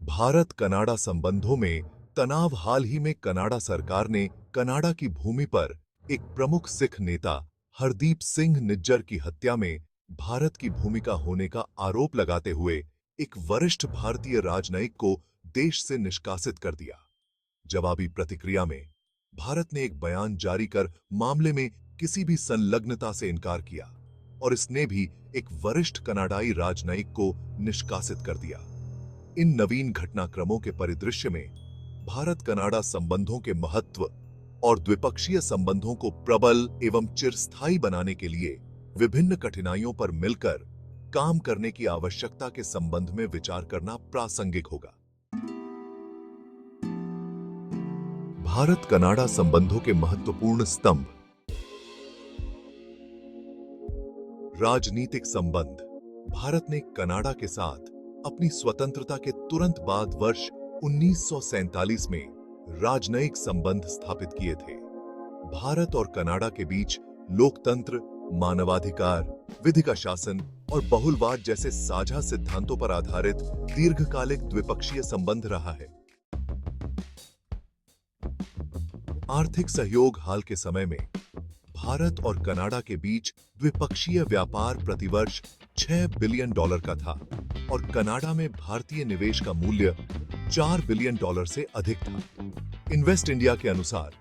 Bharat Canada संबंधों में तनाव। हाल ही में कनाडा सरकार ने कनाडा की भूमि पर एक प्रमुख सिख नेता हरदीप सिंह निज्जर की हत्या में भारत की भूमिका होने का आरोप लगाते हुए एक वरिष्ठ भारतीय राजनयिक को देश से निष्कासित कर दिया। जवाबी प्रतिक्रिया में भारत ने एक बयान जारी कर मामले में किसी भी संलग्नता से इनकार किया और इसने भी एक वरिष्ठ कनाडाई राजनयिक को निष्कासित कर दिया। इन नवीन घटनाक्रमों के परिदृश्य में भारत कनाडा संबंधों के महत्व और द्विपक्षीय संबंधों को प्रबल एवं चिरस्थायी बनाने के लिए विभिन्न कठिनाइयों पर मिलकर काम करने की आवश्यकता के संबंध में विचार करना प्रासंगिक होगा। भारत कनाडा संबंधों के महत्वपूर्ण स्तंभ। राजनीतिक संबंध। भारत ने कनाडा के साथ अपनी स्वतंत्रता के तुरंत बाद वर्ष 1947 में राजनयिक संबंध स्थापित किए थे। भारत और कनाडा के बीच लोकतंत्र, मानवाधिकार, विधि का शासन और बहुलवाद जैसे साझा सिद्धांतों पर आधारित दीर्घकालिक द्विपक्षीय संबंध रहा है। आर्थिक सहयोग। हाल के समय में भारत और कनाडा के बीच द्विपक्षीय व्यापार प्रतिवर्ष $6 बिलियन का था और कनाडा में भारतीय निवेश का मूल्य $4 बिलियन से अधिक था। इन्वेस्ट इंडिया के अनुसार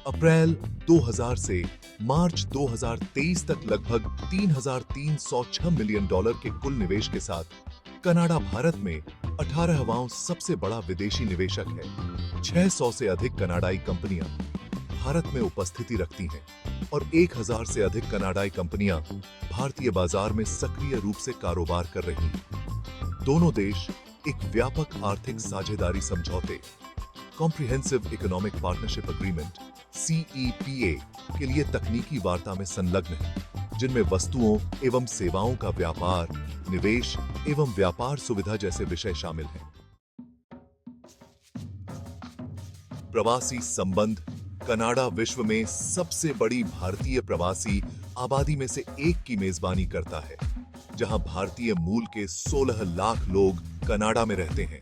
अप्रैल 2000 से मार्च 2023 तक लगभग $3,306 मिलियन के कुल निवेश के साथ कनाडा भारत में 18वां सबसे बड़ा विदेशी निवेशक है। 600 से अधिक कनाडाई कंपनियां भारत में उपस्थिति रखती हैं और 1000 से अधिक कनाडाई कंपनियां भारतीय बाजार में सक्रिय रूप से कारोबार कर रही हैं। दोनों देश एक व्यापक आर्थिक साझेदारी समझौते comprehensive economic partnership agreement CEPA के लिए तकनीकी वार्ता में संलग्न हैं, जिनमें वस्तुओं एवं सेवाओं का व्यापार, निवेश एवं व्यापार सुविधा जैसे विषय शामिल हैं। प्रवासी संबंध। कनाडा विश्व में सबसे बड़ी भारतीय प्रवासी आबादी में से एक की मेजबानी करता है, जहां भारतीय मूल के 16 लाख लोग कनाडा में रहते हैं।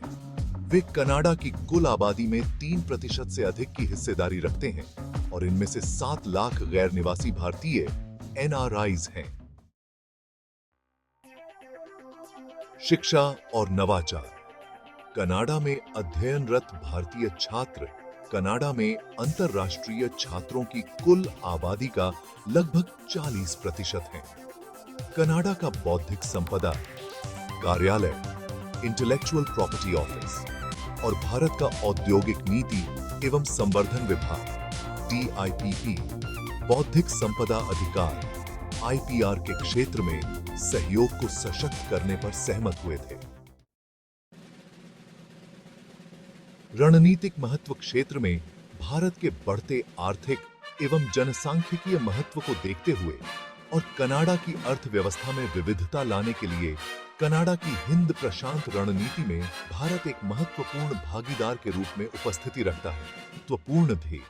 वे कनाडा की कुल आबादी में 3% से अधिक की हिस्सेदारी रखते हैं और इनमें से 7 लाख गैर निवासी भारतीय NRIs हैं। शिक्षा और नवाचार। कनाडा में अध्ययनरत भारतीय छात्र कनाडा में अंतर्राष्ट्रीय छात्रों की कुल आबादी का लगभग 40% है। कनाडा का बौद्धिक संपदा कार्यालय इंटेलेक्चुअल प्रॉपर्टी ऑफिस और भारत का औद्योगिक नीति एवं संवर्धन विभाग DIPP बौद्धिक संपदा अधिकार IPR के क्षेत्र में सहयोग को सशक्त करने पर सहमत हुए थे। रणनीतिक महत्व क्षेत्र में भारत के बढ़ते आर्थिक एवं जनसांख्यिकीय महत्व को देखते हुए और कनाडा की अर्थव्यवस्था में विविधता लाने के लिए कनाडा की हिंद प्रशांत रणनीति में भारत एक महत्वपूर्ण भागीदार के रूप में उपस्थिति रखता है। महत्वपूर्ण ध्येय।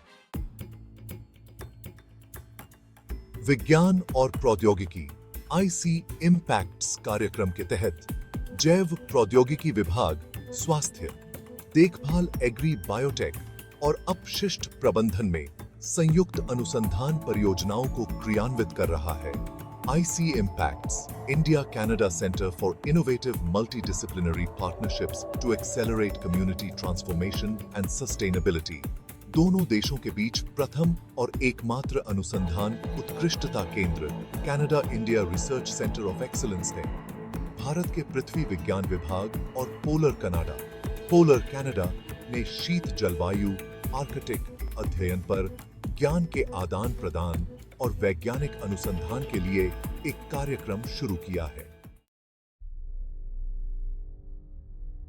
विज्ञान और प्रौद्योगिकी IC इम्पैक्ट्स कार्यक्रम के तहत जैव प्रौद्योगिकी विभाग स्वास्थ्य देखभाल, एग्री बायोटेक और अपशिष्ट प्रबंधन में संयुक्त अनुसंधान परियोजनाओं को क्रियान्वित कर रहा है। IC Impacts, India-Canada Center for Innovative Multidisciplinary Partnerships to Accelerate Community Transformation and Sustainability दोनों देशों के बीच प्रथम और एकमात्र अनुसंधान उत्कृष्टता केंद्र Canada India research centre of excellence है। भारत के पृथ्वी विज्ञान विभाग और पोलर कनाडा ने शीत जलवायु आर्कटिक अध्ययन पर ज्ञान के आदान प्रदान और वैज्ञानिक अनुसंधान के लिए एक कार्यक्रम शुरू किया है।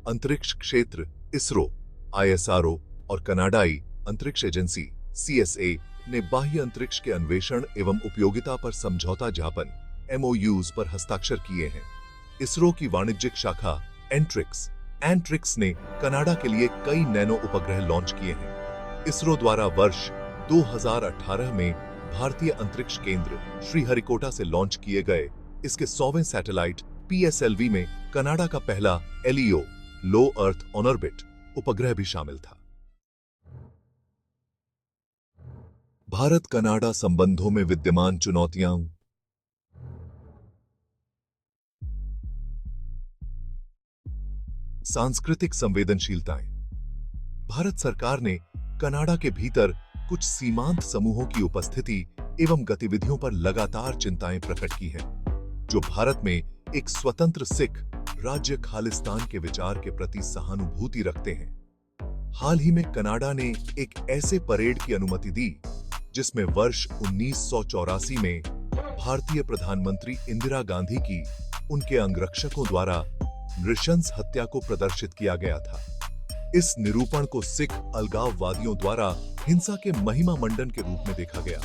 अंतरिक्ष क्षेत्र ISRO, ISRO और कनाडाई अंतरिक्ष एजेंसी CSA ने बाह्य अंतरिक्ष के अन्वेषण एवं उपयोगिता पर समझौता ज्ञापन MOUs पर हस्ताक्षर किए हैं। ISRO की वाणिज्यिक शाखा एंट्रिक्स ने कनाडा के लिए कई नैनो उपग्रह लॉन्च किए हैं। ISRO द्वारा वर्ष 2018 में भारतीय अंतरिक्ष केंद्र श्रीहरिकोटा से लॉन्च किए गए इसके 100वें सैटेलाइट PSLV में कनाडा का पहला LEO लो अर्थ ऑर्बिट उपग्रह भी शामिल था। भारत कनाडा संबंधों में विद्यमान चुनौतियां। सांस्कृतिक संवेदनशीलताएं। भारत सरकार ने कनाडा के भीतर कुछ सीमांत समूहों की उपस्थिति एवं गतिविधियों पर लगातार चिंताएं प्रकट की हैं, जो भारत में एक स्वतंत्र सिख राज्य खालिस्तान के विचार के प्रति सहानुभूति रखते हैं। हाल ही में कनाडा ने एक ऐसे परेड की अनुमति दी जिसमें वर्ष 1984 में भारतीय प्रधानमंत्री इंदिरा गांधी की उनके अंगरक्षकों द्वारा नृशंस हत्या को प्रदर्शित किया गया था। इस निरूपण को सिख अलगाववादियों द्वारा हिंसा के महिमा मंडन के रूप में देखा गया।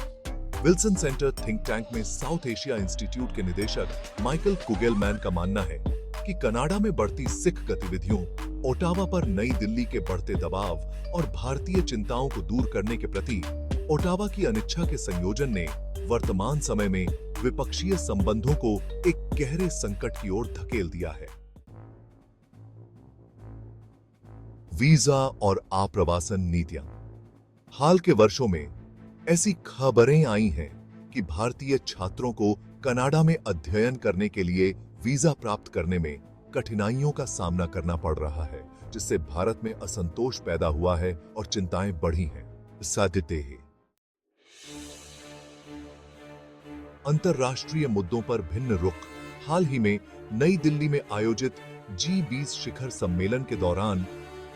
विल्सन सेंटर थिंक टैंक में साउथ एशिया इंस्टीट्यूट के निदेशक माइकल कुगेलमैन का मानना है कि कनाडा में बढ़ती सिख गतिविधियों, ओटावा पर नई दिल्ली के बढ़ते दबाव और भारतीय चिंताओं को दूर करने के प्रति ओटावा की अनिच्छा के संयोजन ने वर्तमान समय में विपक्षीय संबंधों को एक गहरे संकट की ओर धकेल दिया है। वीजा और आप्रवासन नीतियां। हाल के वर्षों में ऐसी खबरें आई हैं कि भारतीय छात्रों को कनाडा में अध्ययन करने के लिए वीजा प्राप्त करने में कठिनाइयों का सामना करना पड़ रहा है, जिससे भारत में असंतोष पैदा हुआ है और चिंताएं बढ़ी हैं। साध्यते हैं अंतर्राष्ट्रीय मुद्दों पर भिन्न रुख। हाल ही में नई दिल्ली में आयोजित G20 शिखर सम्मेलन के दौरान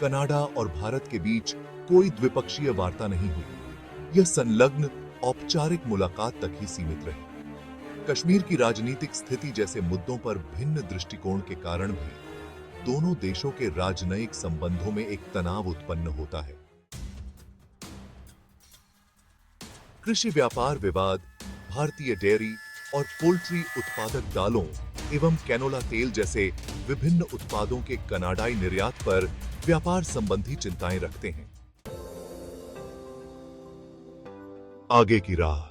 कनाडा और भारत के बीच कोई द्विपक्षीय वार्ता नहीं हुई। यह संलग्न औपचारिक मुलाकात तक ही सीमित रही। कश्मीर की राजनीतिक स्थिति जैसे मुद्दों पर भिन्न दृष्टिकोण के कारण भी दोनों देशों के राजनयिक संबंधों में एक तनाव उत्पन्न होता है। कृषि व्यापार विवाद। भारतीय डेयरी और पोल्ट्री उत्पादक दालों एवं कैनोला तेल जैसे विभिन्न उत्पादों के कनाडाई निर्यात पर व्यापार संबंधी चिंताएं रखते हैं। आगे की राह।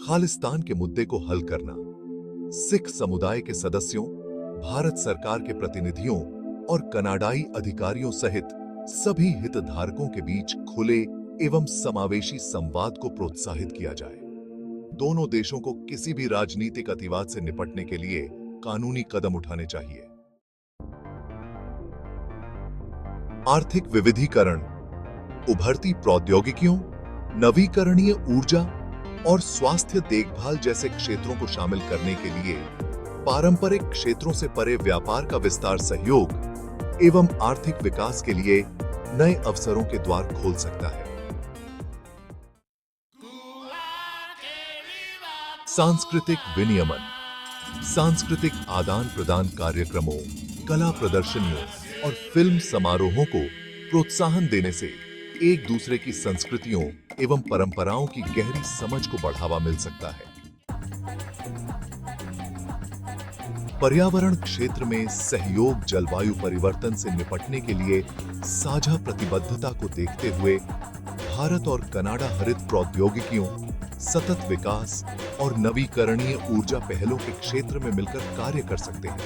खालिस्तान के मुद्दे को हल करना। सिख समुदाय के सदस्यों, भारत सरकार के प्रतिनिधियों और कनाडाई अधिकारियों सहित सभी हितधारकों के बीच खुले एवं समावेशी संवाद को प्रोत्साहित किया जाए। दोनों देशों को किसी भी राजनीतिक अतिवाद से निपटने के लिए कानूनी कदम उठाने चाहिए। आर्थिक विविधीकरण। उभरती प्रौद्योगिकियों, नवीकरणीय ऊर्जा और स्वास्थ्य देखभाल जैसे क्षेत्रों को शामिल करने के लिए पारंपरिक क्षेत्रों से परे व्यापार का विस्तार सहयोग एवं आर्थिक विकास के लिए नए अवसरों के द्वार खोल सकता है। सांस्कृतिक विनियमन। सांस्कृतिक आदान प्रदान कार्यक्रमों, कला प्रदर्शनियों और फिल्म समारोहों को प्रोत्साहन देने से एक दूसरे की संस्कृतियों एवं परंपराओं की गहरी समझ को बढ़ावा मिल सकता है। पर्यावरण क्षेत्र में सहयोग। जलवायु परिवर्तन से निपटने के लिए साझा प्रतिबद्धता को देखते हुए भारत और कनाडा हरित प्रौद्योगिकियों, सतत विकास और नवीकरणीय ऊर्जा पहलों के क्षेत्र में मिलकर कार्य कर सकते हैं।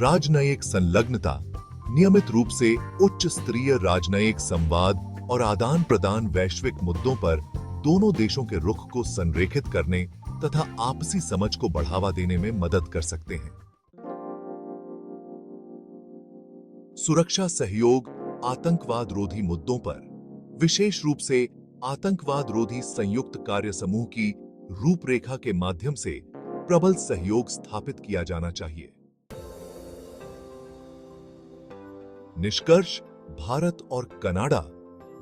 राजनयिक संलग्नता। नियमित रूप से उच्च स्तरीय राजनयिक संवाद और आदान प्रदान वैश्विक मुद्दों पर दोनों देशों के रुख को संरेखित करने तथा आपसी समझ को बढ़ावा देने में मदद कर सकते हैं। सुरक्षा सहयोग। आतंकवाद रोधी मुद्दों पर, विशेष रूप से आतंकवाद रोधी संयुक्त कार्य समूह की रूपरेखा के माध्यम से प्रबल सहयोग स्थापित किया जाना चाहिए। निष्कर्ष। भारत और कनाडा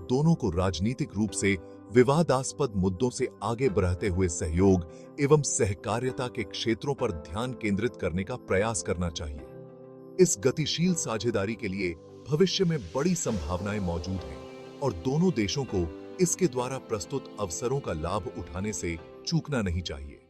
दोनों को राजनीतिक रूप से विवादास्पद मुद्दों से आगे बढ़ते हुए सहयोग एवं सहकार्यता के क्षेत्रों पर ध्यान केंद्रित करने का प्रयास करना चाहिए। इस गतिशील साझेदारी के लिए भविष्य में बड़ी संभावनाएं मौजूद हैं और दोनों देशों को इसके द्वारा प्रस्तुत अवसरों का लाभ उठाने से चूकना नहीं चाहिए।